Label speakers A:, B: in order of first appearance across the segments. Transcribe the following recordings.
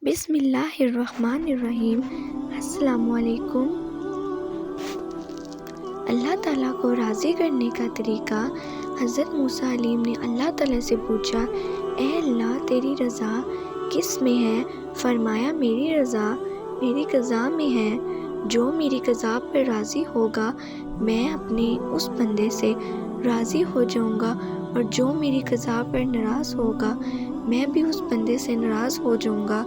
A: بسم اللہ الرحمن الرحیم۔ السلام علیکم۔ اللہ تعالیٰ کو راضی کرنے کا طریقہ۔ حضرت موسیٰ علیہ نے اللہ تعالیٰ سے پوچھا، اے اللہ تیری رضا کس میں ہے؟ فرمایا میری رضا میری قضا میں ہے۔ جو میری قضا پر راضی ہوگا میں اپنے اس بندے سے راضی ہو جاؤں گا، اور جو میری قضا پر ناراض ہوگا میں بھی اس بندے سے ناراض ہو جاؤں گا۔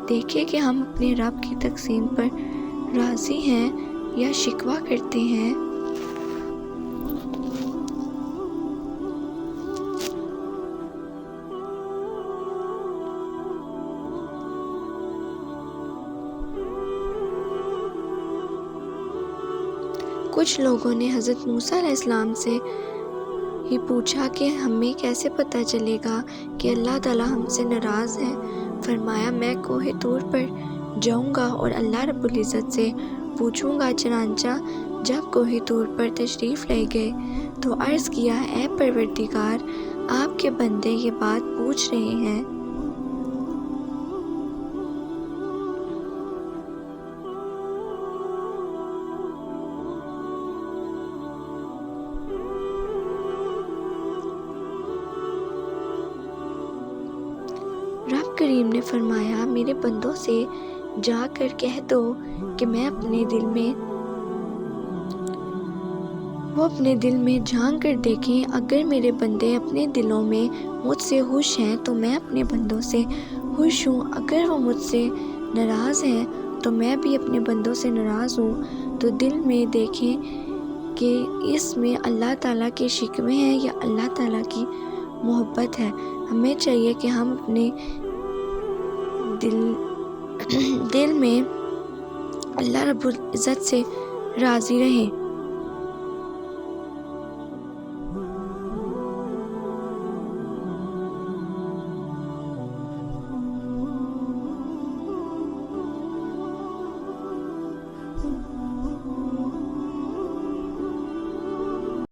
A: دیکھیں کہ ہم اپنے رب کی تقسیم پر راضی ہیں یا شکوہ کرتے ہیں۔ کچھ لوگوں نے حضرت موسیٰ علیہ السلام سے ہی پوچھا کہ ہمیں کیسے پتہ چلے گا کہ اللہ تعالیٰ ہم سے ناراض ہے؟ فرمایا میں کوہ طور پر جاؤں گا اور اللہ رب العزت سے پوچھوں گا۔ چنانچہ جب کوہ طور پر تشریف لے گئے تو عرض کیا، اے پروردگار، آپ کے بندے یہ بات پوچھ رہے ہیں۔ رب کریم نے فرمایا، میرے بندوں سے جا کر کہہ دو کہ وہ اپنے دل میں جھانک کر دیکھیں۔ اگر میرے بندے اپنے دلوں میں مجھ سے خوش ہیں تو میں اپنے بندوں سے خوش ہوں، اگر وہ مجھ سے ناراض ہیں تو میں بھی اپنے بندوں سے ناراض ہوں۔ تو دل میں دیکھیں کہ اس میں اللہ تعالیٰ کے شکوے ہیں یا اللہ تعالیٰ کی محبت ہے۔ ہمیں چاہیے کہ ہم اپنے دل میں اللہ رب العزت سے راضی رہیں۔